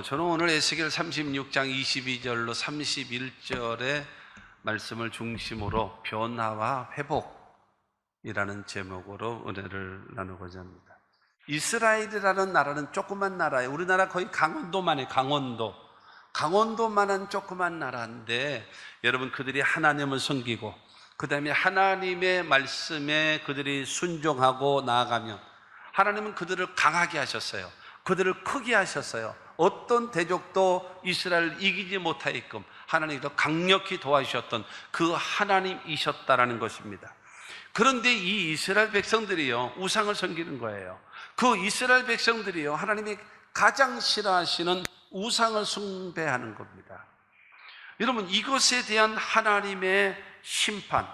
저는 오늘 에스겔 36장 22절로 31절의 말씀을 중심으로 변화와 회복이라는 제목으로 은혜를 나누고자 합니다. 이스라엘이라는 나라는 조그만 나라예요. 우리나라 거의 강원도만 해요. 강원도만한 조그만 나라인데, 여러분, 그들이 하나님을 섬기고 그 다음에 하나님의 말씀에 그들이 순종하고 나아가면 하나님은 그들을 강하게 하셨어요. 그들을 크게 하셨어요. 어떤 대적도 이스라엘을 이기지 못하게끔 하나님이 더 강력히 도와주셨던 그 하나님이셨다라는 것입니다. 그런데 이 이스라엘 백성들이요, 우상을 섬기는 거예요. 그 이스라엘 백성들이요, 하나님이 가장 싫어하시는 우상을 숭배하는 겁니다. 여러분, 이것에 대한 하나님의 심판,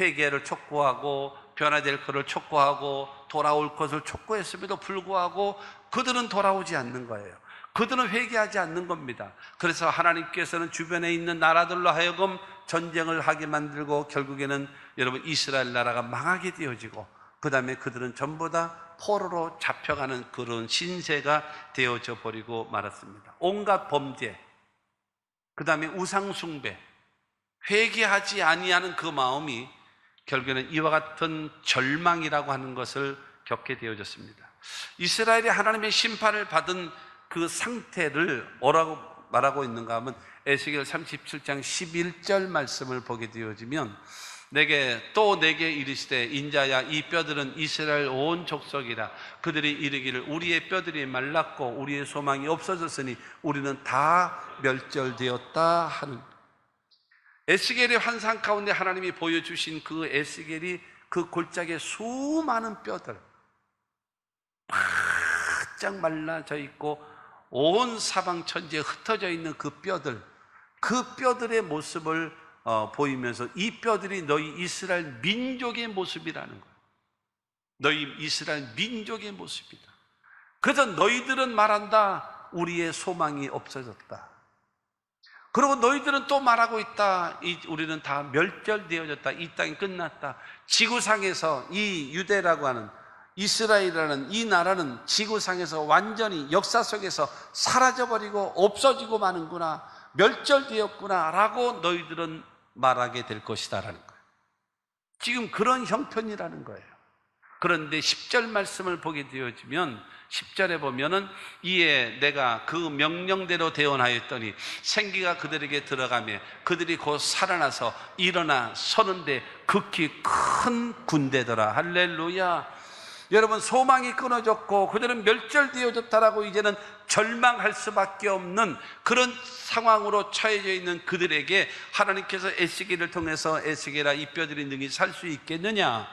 회개를 촉구하고 변화될 것을 촉구하고 돌아올 것을 촉구했음에도 불구하고 그들은 돌아오지 않는 거예요. 그들은 회개하지 않는 겁니다. 그래서 하나님께서는 주변에 있는 나라들로 하여금 전쟁을 하게 만들고 결국에는 여러분 이스라엘 나라가 망하게 되어지고, 그 다음에 그들은 전부 다 포로로 잡혀가는 그런 신세가 되어져 버리고 말았습니다. 온갖 범죄, 그 다음에 우상숭배, 회개하지 아니하는 그 마음이 결국에는 이와 같은 절망이라고 하는 것을 겪게 되어졌습니다. 이스라엘이 하나님의 심판을 받은 그 상태를 뭐라고 말하고 있는가 하면, 에스겔 37장 11절 말씀을 보게 되어지면, 내게 이르시되 인자야, 이 뼈들은 이스라엘 온 족속이라. 그들이 이르기를 우리의 뼈들이 말랐고 우리의 소망이 없어졌으니 우리는 다 멸절되었다 하는. 에스겔의 환상 가운데 하나님이 보여주신 그 에스겔이 그 골짜기에 수많은 뼈들, 바짝 말라져 있고 온 사방 천지에 흩어져 있는 그 뼈들의 모습을 보이면서, 이 뼈들이 너희 이스라엘 민족의 모습이라는 거예요. 너희 이스라엘 민족의 모습이다. 그래서 너희들은 말한다, 우리의 소망이 없어졌다. 그리고 너희들은 또 말하고 있다, 우리는 다 멸절되어졌다. 이 땅이 끝났다. 지구상에서 이 유대라고 하는, 이스라엘이라는 이 나라는 지구상에서 완전히 역사 속에서 사라져버리고 없어지고 마는구나, 멸절되었구나 라고 너희들은 말하게 될 것이다 라는 거예요. 지금 그런 형편이라는 거예요. 그런데 10절 말씀을 보게 되어지면, 10절에 보면은, 이에 내가 그 명령대로 대언하였더니 생기가 그들에게 들어가며 그들이 곧 살아나서 일어나 서는데 극히 큰 군대더라. 할렐루야. 여러분, 소망이 끊어졌고 그들은 멸절되어졌다라고 이제는 절망할 수밖에 없는 그런 상황으로 처해져 있는 그들에게 하나님께서 에스겔을 통해서, 에스겔아, 이 뼈들이 능히 살 수 있겠느냐?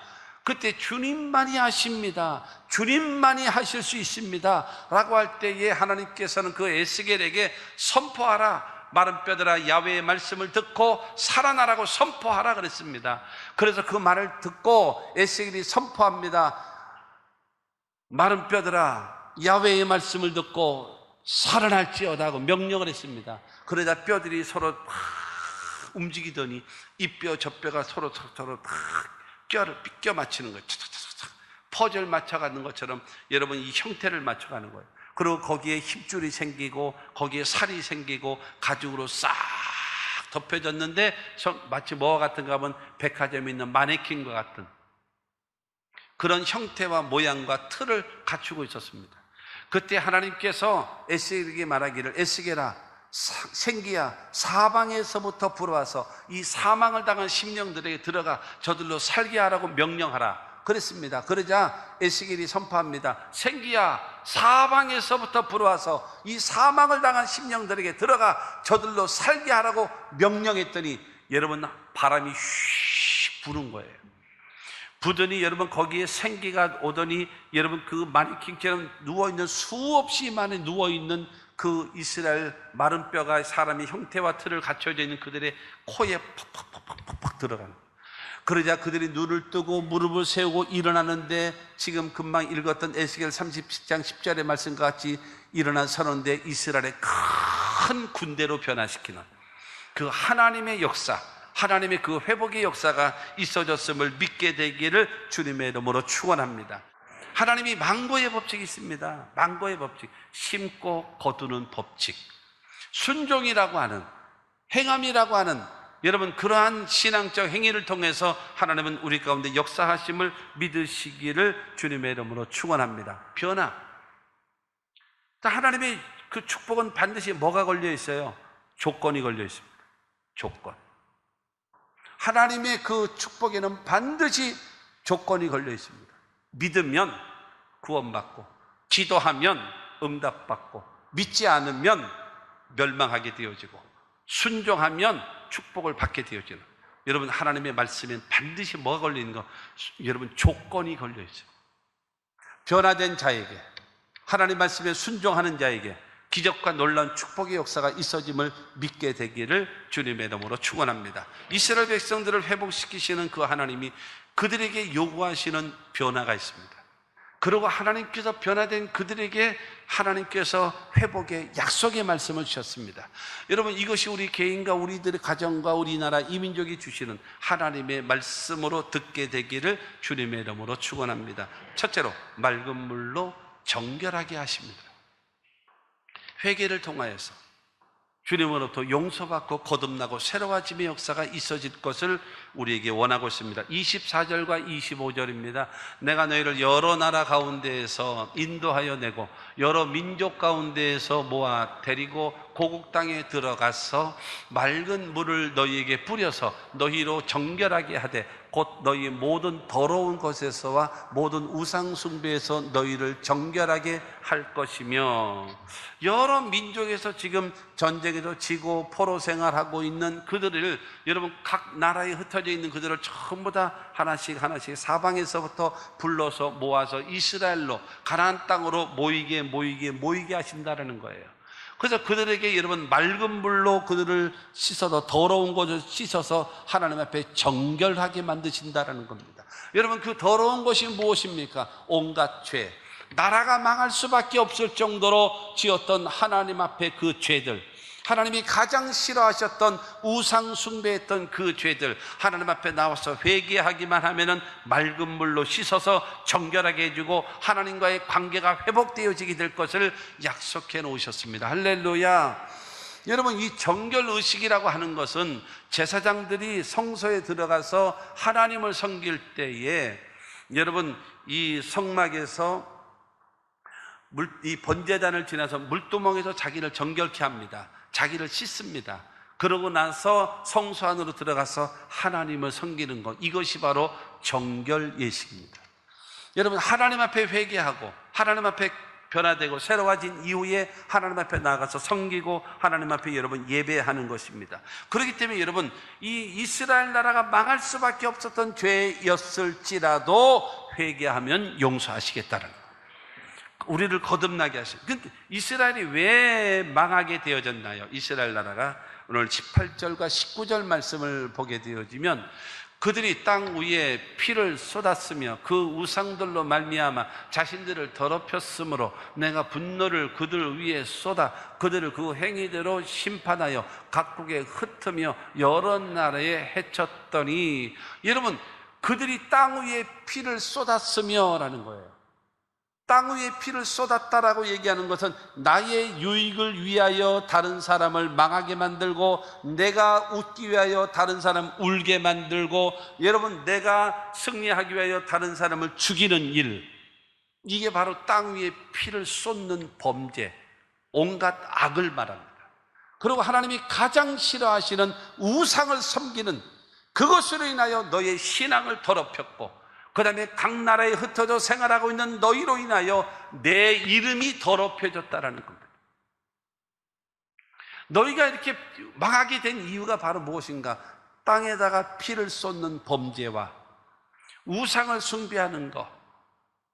그때 주님만이 하십니다, 주님만이 하실 수 있습니다 라고 할 때에 하나님께서는 그 에스겔에게 선포하라, 마른 뼈들아 야훼의 말씀을 듣고 살아나라고 선포하라 그랬습니다. 그래서 그 말을 듣고 에스겔이 선포합니다. 마른 뼈들아 야훼의 말씀을 듣고 살아날지어다 하고 명령을 했습니다. 그러자 뼈들이 서로 움직이더니 이 뼈 저 뼈가 서로 뼈 맞추는 거예요. 퍼즐 맞춰가는 것처럼 여러분 이 형태를 맞춰가는 거예요. 그리고 거기에 힘줄이 생기고 거기에 살이 생기고 가죽으로 싹 덮여졌는데 마치 뭐와 같은가 하면 백화점에 있는 마네킹과 같은 그런 형태와 모양과 틀을 갖추고 있었습니다. 그때 하나님께서 에스겔에게 말하기를, 에스겔아, 생기야, 사방에서부터 불어와서 이 사망을 당한 심령들에게 들어가 저들로 살게 하라고 명령하라 그랬습니다. 그러자 에스겔이 선포합니다. 생기야, 사방에서부터 불어와서 이 사망을 당한 심령들에게 들어가 저들로 살게 하라고 명령했더니, 여러분, 바람이 휘 부는 거예요. 부더니 여러분 거기에 생기가 오더니, 여러분 그 마네킹처럼 누워있는, 수없이 많이 누워있는 그 이스라엘 마른 뼈가 사람의 형태와 틀을 갖춰져 있는 그들의 코에 퍽퍽퍽퍽 들어가는 거예요. 그러자 그들이 눈을 뜨고 무릎을 세우고 일어나는데, 지금 금방 읽었던 에스겔 37장 10절의 말씀과 같이 일어나 서는데 이스라엘의 큰 군대로 변화시키는 그 하나님의 역사, 하나님의 그 회복의 역사가 있어졌음을 믿게 되기를 주님의 이름으로 축원합니다. 하나님이 만고의 법칙이 있습니다. 만고의 법칙. 심고 거두는 법칙. 순종이라고 하는, 행함이라고 하는, 여러분 그러한 신앙적 행위를 통해서 하나님은 우리 가운데 역사하심을 믿으시기를 주님의 이름으로 축원합니다. 변화. 하나님의 그 축복은 반드시 뭐가 걸려 있어요? 조건이 걸려 있습니다. 조건. 하나님의 그 축복에는 반드시 조건이 걸려 있습니다. 믿으면 구원받고, 기도하면 응답받고, 믿지 않으면 멸망하게 되어지고, 순종하면 축복을 받게 되어지는, 여러분 하나님의 말씀엔 반드시 뭐가 걸리는 거? 여러분 조건이 걸려 있어요. 변화된 자에게, 하나님 말씀에 순종하는 자에게 기적과 놀라운 축복의 역사가 있어짐을 믿게 되기를 주님의 이름으로 축원합니다. 이스라엘 백성들을 회복시키시는 그 하나님이 그들에게 요구하시는 변화가 있습니다. 그리고 하나님께서 변화된 그들에게 하나님께서 회복의 약속의 말씀을 주셨습니다. 여러분 이것이 우리 개인과 우리들의 가정과 우리나라 이민족이 주시는 하나님의 말씀으로 듣게 되기를 주님의 이름으로 축원합니다. 첫째로 맑은 물로 정결하게 하십니다. 회개를 통하여서 주님으로부터 용서받고 거듭나고 새로워짐의 역사가 있어질 것을 우리에게 원하고 있습니다. 24절과 25절입니다. 내가 너희를 여러 나라 가운데에서 인도하여 내고 여러 민족 가운데에서 모아 데리고 고국 땅에 들어가서 맑은 물을 너희에게 뿌려서 너희로 정결하게 하되 곧 너희 모든 더러운 것에서와 모든 우상 숭배에서 너희를 정결하게 할 것이며, 여러 민족에서 지금 전쟁에서 지고 포로 생활하고 있는 그들을, 여러분 각 나라에 흩어져 있는 그들을 전부 다 하나씩 사방에서부터 불러서 모아서 이스라엘로 가나안 땅으로 모이게 하신다라는 거예요. 그래서 그들에게 여러분 맑은 물로 그들을 씻어서, 더러운 것을 씻어서 하나님 앞에 정결하게 만드신다라는 겁니다. 여러분 그 더러운 것이 무엇입니까? 온갖 죄, 나라가 망할 수밖에 없을 정도로 지었던 하나님 앞에 그 죄들, 하나님이 가장 싫어하셨던 우상 숭배했던 그 죄들, 하나님 앞에 나와서 회개하기만 하면은 맑은 물로 씻어서 정결하게 해주고 하나님과의 관계가 회복되어지게 될 것을 약속해 놓으셨습니다. 할렐루야. 여러분 이 정결 의식이라고 하는 것은 제사장들이 성소에 들어가서 하나님을 섬길 때에, 여러분 이 성막에서 이 번제단을 지나서 물두멍에서 자기를 정결케 합니다. 자기를 씻습니다. 그러고 나서 성소 안으로 들어가서 하나님을 섬기는 것, 이것이 바로 정결 예식입니다. 여러분 하나님 앞에 회개하고 하나님 앞에 변화되고 새로워진 이후에 하나님 앞에 나아가서 섬기고 하나님 앞에 여러분 예배하는 것입니다. 그렇기 때문에 여러분 이 이스라엘 나라가 망할 수밖에 없었던 죄였을지라도 회개하면 용서하시겠다는 거예요. 우리를 거듭나게 하시고. 근데 이스라엘이 왜 망하게 되어졌나요? 이스라엘 나라가 오늘 18절과 19절 말씀을 보게 되어지면, 그들이 땅 위에 피를 쏟았으며 그 우상들로 말미암아 자신들을 더럽혔으므로 내가 분노를 그들 위에 쏟아 그들을 그 행위대로 심판하여 각국에 흩으며 여러 나라에 해쳤더니, 여러분 그들이 땅 위에 피를 쏟았으며 라는 거예요. 땅 위에 피를 쏟았다라고 얘기하는 것은 나의 유익을 위하여 다른 사람을 망하게 만들고, 내가 웃기 위하여 다른 사람 울게 만들고, 여러분 내가 승리하기 위하여 다른 사람을 죽이는 일, 이게 바로 땅 위에 피를 쏟는 범죄, 온갖 악을 말합니다. 그리고 하나님이 가장 싫어하시는 우상을 섬기는 그것으로 인하여 너의 신앙을 더럽혔고, 그 다음에 각 나라에 흩어져 생활하고 있는 너희로 인하여 내 이름이 더럽혀졌다라는 겁니다. 너희가 이렇게 망하게 된 이유가 바로 무엇인가? 땅에다가 피를 쏟는 범죄와 우상을 숭배하는 것,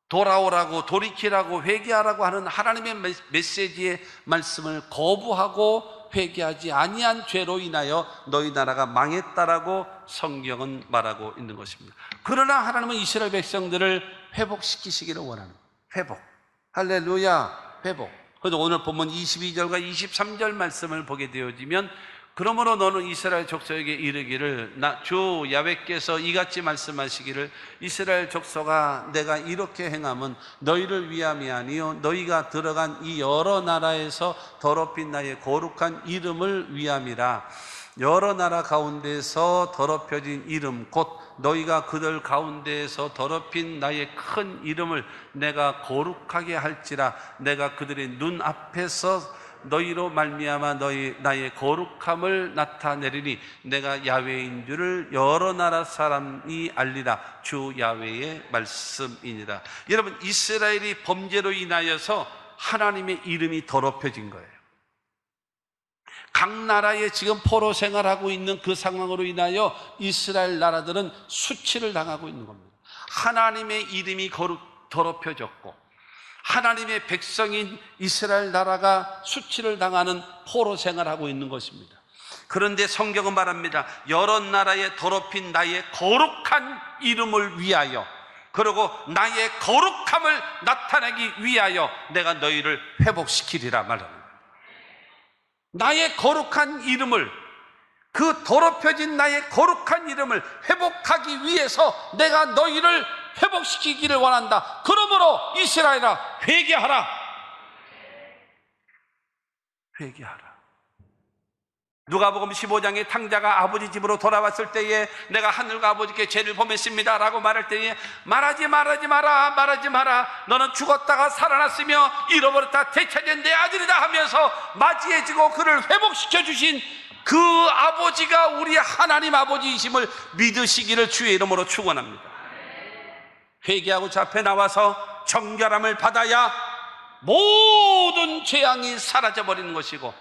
돌아오라고, 돌이키라고, 회개하라고 하는 하나님의 메시지의 말씀을 거부하고 회개하지 아니한 죄로 인하여 너희 나라가 망했다라고 성경은 말하고 있는 것입니다. 그러나 하나님은 이스라엘 백성들을 회복시키시기를 원하는 거예요. 회복. 할렐루야. 회복. 그래서 오늘 본문 22절과 23절 말씀을 보게 되어지면, 그러므로 너는 이스라엘 족속에게 이르기를 주 야훼께서 이같이 말씀하시기를 이스라엘 족속아 내가 이렇게 행함은 너희를 위함이 아니요 너희가 들어간 이 여러 나라에서 더럽힌 나의 거룩한 이름을 위함이라. 여러 나라 가운데서 더럽혀진 이름 곧 너희가 그들 가운데에서 더럽힌 나의 큰 이름을 내가 거룩하게 할지라. 내가 그들의 눈앞에서 너희로 말미암아 나의 거룩함을 나타내리니 내가 야훼인 줄을 여러 나라 사람이 알리라. 주 야훼의 말씀이니라. 여러분, 이스라엘이 범죄로 인하여서 하나님의 이름이 더럽혀진 거예요. 각 나라에 지금 포로 생활하고 있는 그 상황으로 인하여 이스라엘 나라들은 수치를 당하고 있는 겁니다. 하나님의 이름이 더럽혀졌고 하나님의 백성인 이스라엘 나라가 수치를 당하는 포로 생활하고 있는 것입니다. 그런데 성경은 말합니다. 여러 나라에 더럽힌 나의 거룩한 이름을 위하여, 그리고 나의 거룩함을 나타내기 위하여 내가 너희를 회복시키리라 말합니다. 나의 거룩한 이름을, 그 더럽혀진 나의 거룩한 이름을 회복하기 위해서 내가 너희를 회복시키기를 원한다. 그러므로 이스라엘아 회개하라. 회개하라. 누가복음 15장에 탕자가 아버지 집으로 돌아왔을 때에 내가 하늘과 아버지께 죄를 범했습니다 라고 말할 때에 말하지 마라. 너는 죽었다가 살아났으며 잃어버렸다 되찾은 내 아들이다 하면서 맞이해주고 그를 회복시켜 주신 그 아버지가 우리 하나님 아버지이심을 믿으시기를 주의 이름으로 축원합니다. 회개하고 주 앞에 나와서 정결함을 받아야 모든 재앙이 사라져버리는 것이고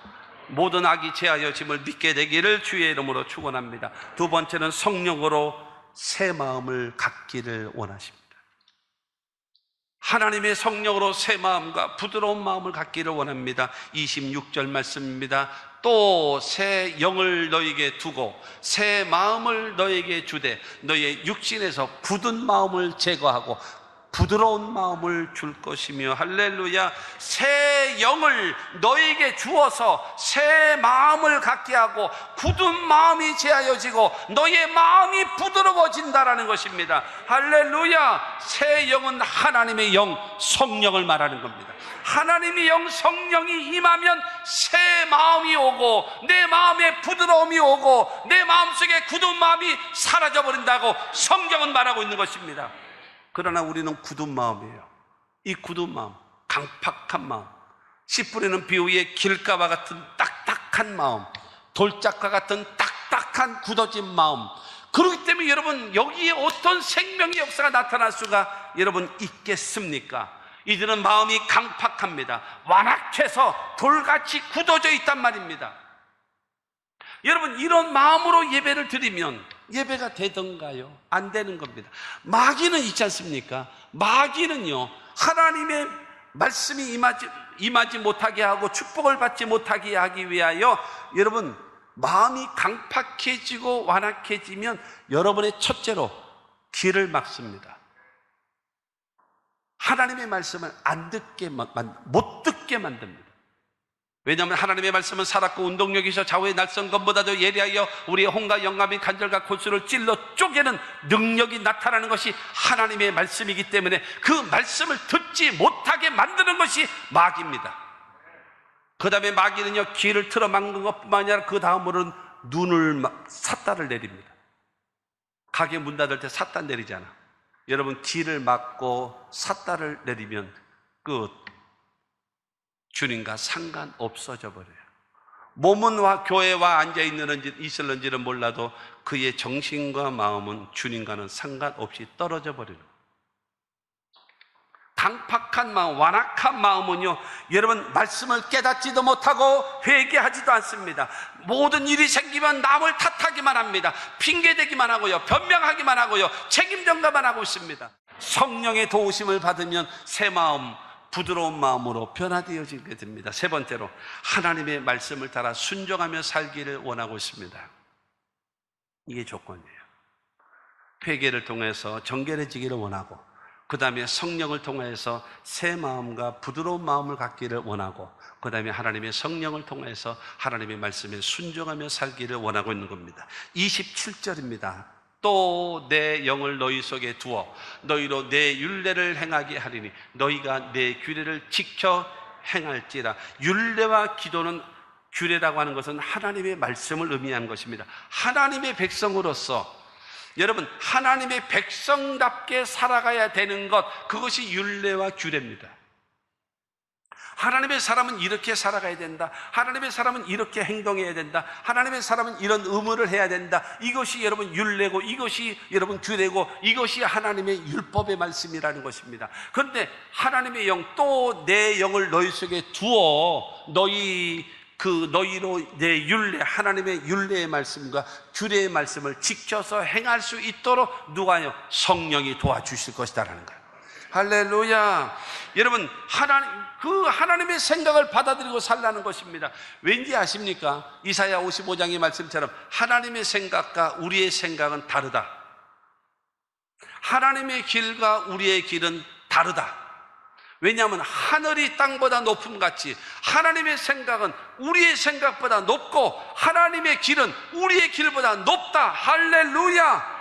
모든 악이 제하여 짐을 믿게 되기를 주의 이름으로 축원합니다. 두 번째는 성령으로 새 마음을 갖기를 원하십니다. 하나님의 성령으로 새 마음과 부드러운 마음을 갖기를 원합니다. 26절 말씀입니다. 또 새 영을 너에게 두고 새 마음을 너에게 주되 너의 육신에서 굳은 마음을 제거하고 부드러운 마음을 줄 것이며 할렐루야. 새 영을 너에게 주어서 새 마음을 갖게 하고 굳은 마음이 제하여지고 너의 마음이 부드러워진다라는 것입니다. 할렐루야. 새 영은 하나님의 영 성령을 말하는 겁니다. 하나님의 영 성령이 임하면 새 마음이 오고 내 마음에 부드러움이 오고 내 마음속에 굳은 마음이 사라져버린다고 성경은 말하고 있는 것입니다. 그러나 우리는 굳은 마음이에요. 이 굳은 마음, 강팍한 마음, 씨 뿌리는 비위의 길가와 같은 딱딱한 마음, 돌짝과 같은 딱딱한 굳어진 마음. 그렇기 때문에 여러분 여기에 어떤 생명의 역사가 나타날 수가 여러분 있겠습니까? 이들은 마음이 강팍합니다. 완악해서 돌같이 굳어져 있단 말입니다. 여러분 이런 마음으로 예배를 드리면 예배가 되던가요? 안 되는 겁니다. 마귀는 있지 않습니까? 마귀는요 하나님의 말씀이 임하지 못하게 하고 축복을 받지 못하게 하기 위하여 여러분 마음이 강팍해지고 완악해지면 여러분의 첫째로 귀를 막습니다. 하나님의 말씀을 못 듣게 만듭니다. 왜냐하면 하나님의 말씀은 살았고 운동력이셔 좌우의 날선 검보다도 예리하여 우리의 혼과 영감이 간절과 골수를 찔러 쪼개는 능력이 나타나는 것이 하나님의 말씀이기 때문에 그 말씀을 듣지 못하게 만드는 것이 마귀입니다. 그 다음에 마귀는요 귀를 틀어막는 것뿐만 아니라 그 다음으로는 눈을 삿달을 내립니다. 가게 문 닫을 때 삿달 내리잖아. 여러분 귀를 막고 삿달을 내리면 끝. 주님과 상관 없어져 버려요. 몸은 교회와 있을는지는 몰라도 그의 정신과 마음은 주님과는 상관없이 떨어져 버리는 거예요. 강팍한 마음, 완악한 마음은요 여러분 말씀을 깨닫지도 못하고 회개하지도 않습니다. 모든 일이 생기면 남을 탓하기만 합니다. 핑계대기만 하고요, 변명하기만 하고요, 책임 전가만 하고 있습니다. 성령의 도우심을 받으면 새 마음, 부드러운 마음으로 변화되어지게 됩니다. 세 번째로 하나님의 말씀을 따라 순종하며 살기를 원하고 있습니다. 이게 조건이에요. 회개를 통해서 정결해지기를 원하고 그 다음에 성령을 통해서 새 마음과 부드러운 마음을 갖기를 원하고, 그 다음에 하나님의 성령을 통해서 하나님의 말씀에 순종하며 살기를 원하고 있는 겁니다. 27절입니다. 또 내 영을 너희 속에 두어 너희로 내 율례를 행하게 하리니 너희가 내 규례를 지켜 행할지라. 율례와 기도는, 규례라고 하는 것은 하나님의 말씀을 의미하는 것입니다. 하나님의 백성으로서 여러분, 하나님의 백성답게 살아가야 되는 것, 그것이 율례와 규례입니다. 하나님의 사람은 이렇게 살아가야 된다. 하나님의 사람은 이렇게 행동해야 된다. 하나님의 사람은 이런 의무를 해야 된다. 이것이 여러분 율례고, 이것이 여러분 규례고, 이것이 하나님의 율법의 말씀이라는 것입니다. 그런데 하나님의 영, 또 내 영을 너희 속에 두어 너희로 내 율례, 하나님의 율례의 말씀과 규례의 말씀을 지켜서 행할 수 있도록 누가요? 성령이 도와주실 것이다라는 거예요. 할렐루야. 여러분, 하나님의 생각을 받아들이고 살라는 것입니다. 왠지 아십니까? 이사야 55장의 말씀처럼 하나님의 생각과 우리의 생각은 다르다. 하나님의 길과 우리의 길은 다르다. 왜냐하면 하늘이 땅보다 높음 같이 하나님의 생각은 우리의 생각보다 높고 하나님의 길은 우리의 길보다 높다. 할렐루야.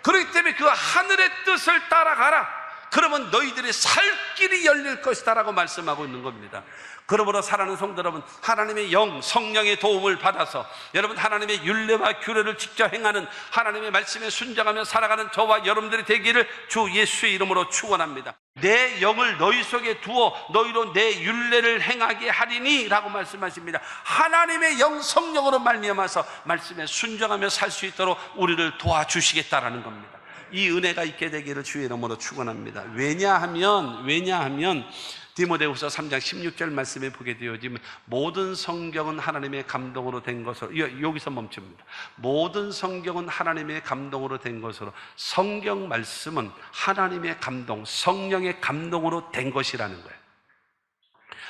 그렇기 때문에 그 하늘의 뜻을 따라가라. 그러면 너희들의 살 길이 열릴 것이다 라고 말씀하고 있는 겁니다. 그러므로 사랑하는 성도 여러분, 하나님의 영, 성령의 도움을 받아서 여러분 하나님의 율례와 규례를 직접 행하는, 하나님의 말씀에 순종하며 살아가는 저와 여러분들이 되기를 주 예수의 이름으로 축원합니다. 내 영을 너희 속에 두어 너희로 내 율례를 행하게 하리니 라고 말씀하십니다. 하나님의 영, 성령으로 말미암아서 말씀에 순종하며 살 수 있도록 우리를 도와주시겠다라는 겁니다. 이 은혜가 있게 되기를 주의 이름으로 축원합니다. 왜냐하면 디모데후서 3장 16절 말씀에 보게 되어지면 모든 성경은 하나님의 감동으로 된 것으로, 여기서 멈춥니다. 모든 성경은 하나님의 감동으로 된 것으로, 성경 말씀은 하나님의 감동, 성령의 감동으로 된 것이라는 거예요.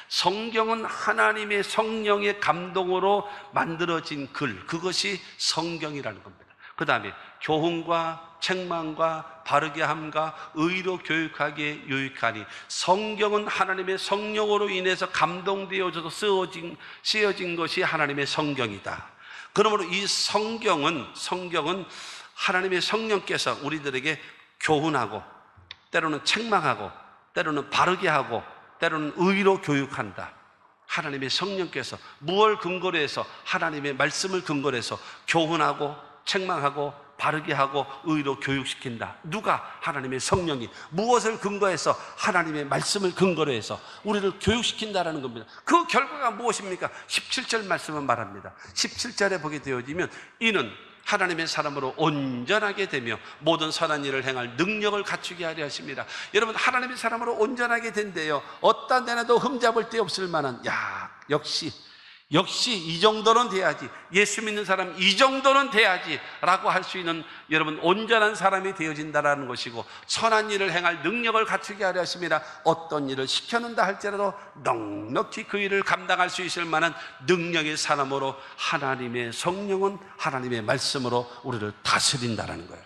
성경은 하나님의 성령의 감동으로 만들어진 글, 그것이 성경이라는 겁니다. 그 다음에 교훈과 책망과 바르게 함과 의로 교육하기에 유익하니, 성경은 하나님의 성령으로 인해서 감동되어져서 쓰여진 것이 하나님의 성경이다. 그러므로 이 성경은 하나님의 성령께서 우리들에게 교훈하고, 때로는 책망하고, 때로는 바르게 하고, 때로는 의로 교육한다. 하나님의 성령께서 무엇을 근거로 해서? 하나님의 말씀을 근거로 해서 교훈하고 책망하고 바르게 하고 의로 교육시킨다. 누가? 하나님의 성령이. 무엇을 근거해서? 하나님의 말씀을 근거로 해서 우리를 교육시킨다라는 겁니다. 그 결과가 무엇입니까? 17절 말씀은 말합니다. 17절에 보게 되어지면 이는 하나님의 사람으로 온전하게 되며 모든 선한 일을 행할 능력을 갖추게 하려 하십니다. 여러분, 하나님의 사람으로 온전하게 된대요. 어떤 데나도 흠잡을 데 없을 만한, 역시 이 정도는 돼야지, 예수 믿는 사람 이 정도는 돼야지 라고 할 수 있는 여러분 온전한 사람이 되어진다라는 것이고, 선한 일을 행할 능력을 갖추게 하려 하십니다. 어떤 일을 시켰는다 할지라도 넉넉히 그 일을 감당할 수 있을 만한 능력의 사람으로 하나님의 성령은 하나님의 말씀으로 우리를 다스린다라는 거예요.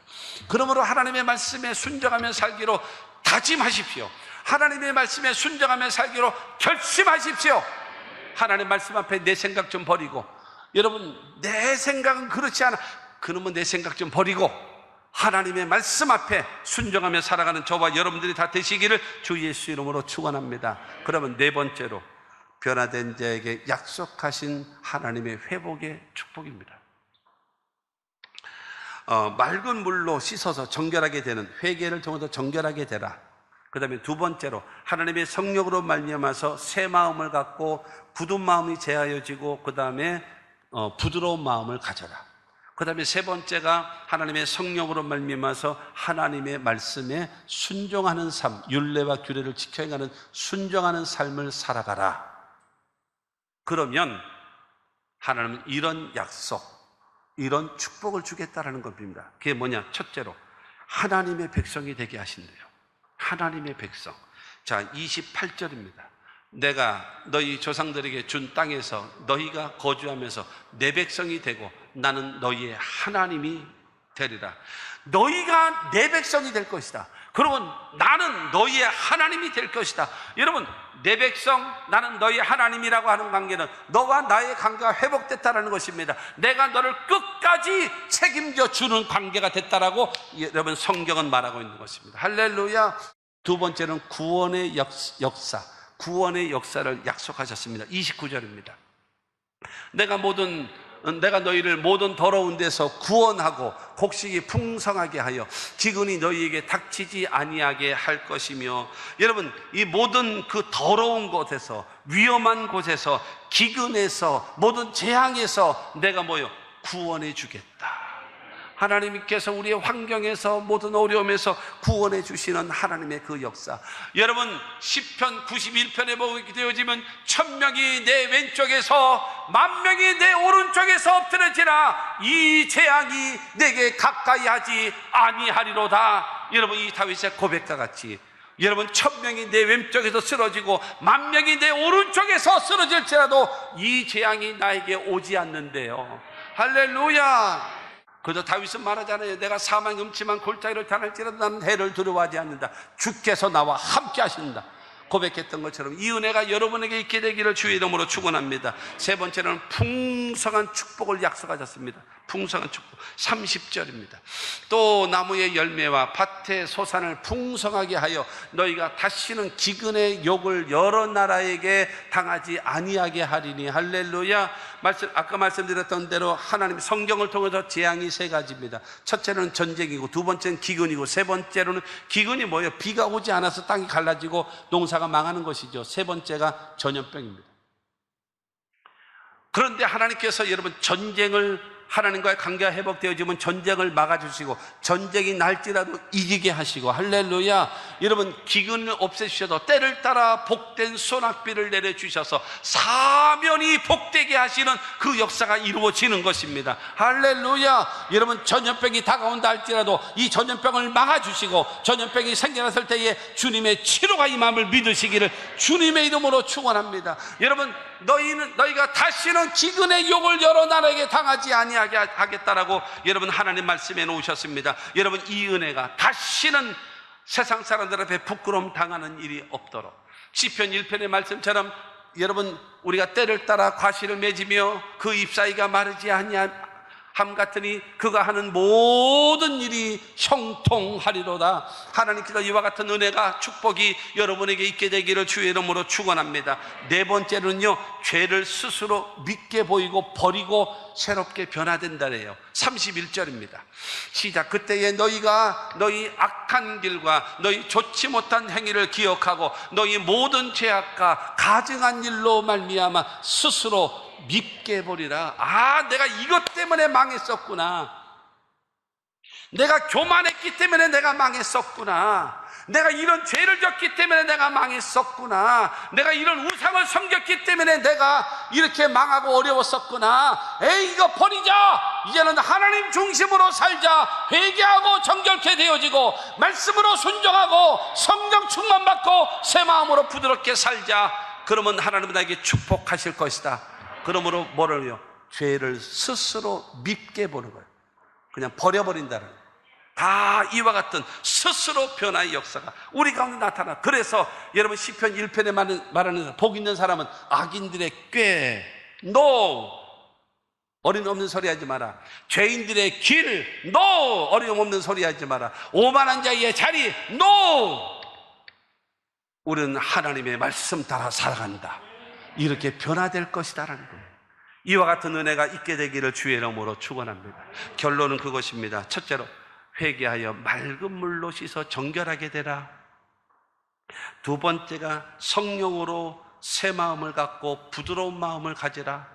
그러므로 하나님의 말씀에 순종하며 살기로 다짐하십시오. 하나님의 말씀에 순종하며 살기로 결심하십시오. 하나님 말씀 앞에 내 생각 좀 버리고, 여러분 내 생각은 그렇지 않아, 그러면 내 생각 좀 버리고 하나님의 말씀 앞에 순종하며 살아가는 저와 여러분들이 다 되시기를 주 예수 이름으로 축원합니다. 그러면 네 번째로, 변화된 자에게 약속하신 하나님의 회복의 축복입니다. 맑은 물로 씻어서 정결하게 되는, 회개를 통해서 정결하게 되라. 그 다음에 두 번째로, 하나님의 성령으로 말미암아서 새 마음을 갖고 굳은 마음이 제하여지고, 그 다음에 부드러운 마음을 가져라. 그 다음에 세 번째가 하나님의 성령으로 말미암아서 하나님의 말씀에 순종하는 삶, 율례와 규례를 지켜 행하는 순종하는 삶을 살아가라. 그러면 하나님은 이런 약속, 이런 축복을 주겠다라는 겁니다. 그게 뭐냐? 첫째로, 하나님의 백성이 되게 하신대요. 하나님의 백성. 자, 28절입니다. 내가 너희 조상들에게 준 땅에서 너희가 거주하면서 내 백성이 되고 나는 너희의 하나님이 되리라. 너희가 내 백성이 될 것이다. 그리고 나는 너희의 하나님이 될 것이다. 여러분, 내 백성, 나는 너희 하나님이라고 하는 관계는 너와 나의 관계가 회복됐다는 것입니다. 내가 너를 끝까지 책임져 주는 관계가 됐다라고 여러분 성경은 말하고 있는 것입니다. 할렐루야. 두 번째는 구원의 역사, 구원의 역사를 약속하셨습니다. 29절입니다. 내가 너희를 모든 더러운 데서 구원하고 곡식이 풍성하게 하여 기근이 너희에게 닥치지 아니하게 할 것이며, 여러분, 이 모든 그 더러운 곳에서, 위험한 곳에서, 기근에서, 모든 재앙에서 내가 구원해 주겠다. 하나님께서 우리의 환경에서, 모든 어려움에서 구원해 주시는 하나님의 그 역사. 여러분, 시편 91편에 보게 되어지면 1000명이 내 왼쪽에서 10,000명이 내 오른쪽에서 엎드려지나 이 재앙이 내게 가까이 하지 아니하리로다. 여러분, 이 다윗의 고백과 같이 여러분, 1000명이 내 왼쪽에서 쓰러지고 10,000명이 내 오른쪽에서 쓰러질지라도 이 재앙이 나에게 오지 않는데요. 할렐루야. 그저 다윗은 말하잖아요. 내가 사망의 음침한 골짜기를 다닐지라도 나는 해를 두려워하지 않는다. 주께서 나와 함께 하신다. 고백했던 것처럼 이 은혜가 여러분에게 있게 되기를 주의 이름으로 축원합니다. 세 번째는 풍성한 축복을 약속하셨습니다. 풍성한 축복. 30절입니다. 또 나무의 열매와 밭의 소산을 풍성하게 하여 너희가 다시는 기근의 욕을 여러 나라에게 당하지 아니하게 하리니. 할렐루야. 아까 말씀드렸던 대로 하나님 성경을 통해서 재앙이 세 가지입니다. 첫째는 전쟁이고, 두 번째는 기근이고, 세 번째로는 기근이 뭐예요? 비가 오지 않아서 땅이 갈라지고 농사가 망하는 것이죠. 세 번째가 전염병입니다. 그런데 하나님께서 여러분 전쟁을, 하나님과의 관계가 회복되어지면 전쟁을 막아주시고 전쟁이 날지라도 이기게 하시고, 할렐루야. 여러분, 기근을 없애주셔도 때를 따라 복된 소낙비를 내려주셔서 사면이 복되게 하시는 그 역사가 이루어지는 것입니다. 할렐루야. 여러분, 전염병이 다가온다 할지라도 이 전염병을 막아주시고 전염병이 생겨났을 때에 주님의 치료가 임함을 믿으시기를 주님의 이름으로 축원합니다. 여러분, 너희가 다시는 기근의 욕을 여러 나라에게 당하지 아니하게 하겠다라고 여러분 하나님 말씀해 놓으셨습니다. 여러분, 이 은혜가 다시는 세상 사람들 앞에 부끄러움 당하는 일이 없도록, 시편 1편의 말씀처럼 여러분, 우리가 때를 따라 과실을 맺으며 그 잎사귀가 마르지 아니함 같으니 그가 하는 모든 일이 형통하리로다. 하나님께서 이와 같은 은혜가, 축복이 여러분에게 있게 되기를 주의 이름으로 축원합니다. 네 번째는요, 죄를 스스로 믿게 보이고 버리고 새롭게 변화된다래요. 31절입니다. 시작. 그때에 너희가 너희 악한 길과 너희 좋지 못한 행위를 기억하고 너희 모든 죄악과 가증한 일로 말미암아 스스로 밉게 보리라. 아, 내가 이것 때문에 망했었구나. 내가 교만했기 때문에 내가 망했었구나. 내가 이런 죄를 졌기 때문에 내가 망했었구나. 내가 이런 우상을 섬겼기 때문에 내가 이렇게 망하고 어려웠었구나. 에이, 이거 버리자. 이제는 하나님 중심으로 살자. 회개하고 정결케 되어지고 말씀으로 순종하고 성령 충만받고 새 마음으로 부드럽게 살자. 그러면 하나님은 나에게 축복하실 것이다. 그러므로 뭐를요? 죄를 스스로 밉게 보는 거예요. 그냥 버려버린다는 거예요. 다 이와 같은 스스로 변화의 역사가 우리 가운데 나타나. 그래서 여러분, 시편 1편에 말하는 복 있는 사람은 악인들의 꾀, NO, 어림없는 소리 하지 마라. 죄인들의 길, NO, 어림없는 소리 하지 마라. 오만한 자의 자리, NO. 우리는 하나님의 말씀 따라 살아간다. 이렇게 변화될 것이다라는 거예요. 이와 같은 은혜가 있게 되기를 주의 이름으로 축원합니다. 결론은 그것입니다. 첫째로, 회개하여 맑은 물로 씻어 정결하게 되라. 두 번째가 성령으로 새 마음을 갖고 부드러운 마음을 가지라.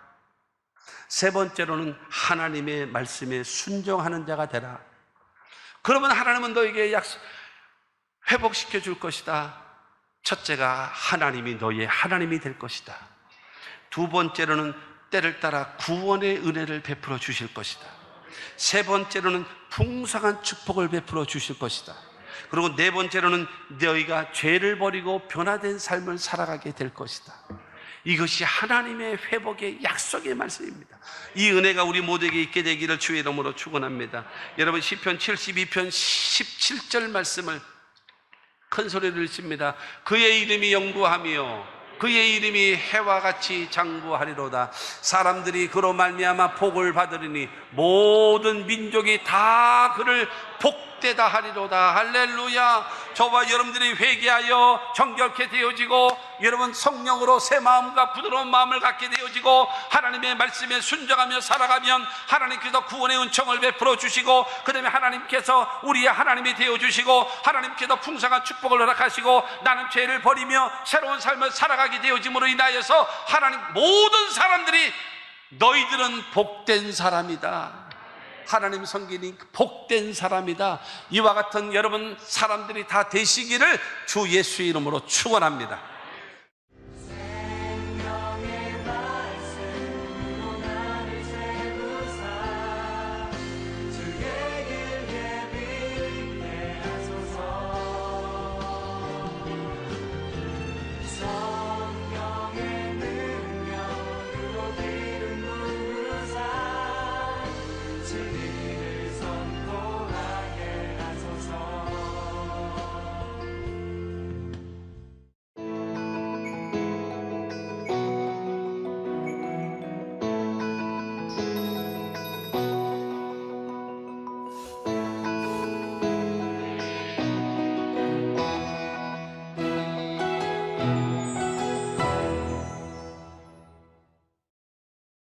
세 번째로는 하나님의 말씀에 순종하는 자가 되라. 그러면 하나님은 너에게 회복시켜 줄 것이다. 첫째가 하나님이 너의 하나님이 될 것이다. 두 번째로는 때를 따라 구원의 은혜를 베풀어 주실 것이다. 세 번째로는 풍성한 축복을 베풀어 주실 것이다. 그리고 네 번째로는 너희가 죄를 버리고 변화된 삶을 살아가게 될 것이다. 이것이 하나님의 회복의 약속의 말씀입니다. 이 은혜가 우리 모두에게 있게 되기를 주의 이름으로 축원합니다. 여러분, 시편 72편 17절 말씀을 큰 소리를 칩니다. 그의 이름이 영구하며 그의 이름이 해와 같이 장구하리로다. 사람들이 그로 말미암아 복을 받으리니 모든 민족이 다 그를 복되다 하리로다. 할렐루야. 저와 여러분들이 회개하여 정결케 되어지고 여러분 성령으로 새 마음과 부드러운 마음을 갖게 되어지고 하나님의 말씀에 순종하며 살아가면 하나님께서 구원의 은총을 베풀어 주시고 그 다음에 하나님께서 우리의 하나님이 되어주시고 하나님께서 풍성한 축복을 허락하시고 나는 죄를 버리며 새로운 삶을 살아가게 되어짐으로 인하여서 하나님 모든 사람들이 너희들은 복된 사람이다. 하나님 성경이 복된 사람이다. 이와 같은 여러분 사람들이 다 되시기를 주 예수의 이름으로 축원합니다.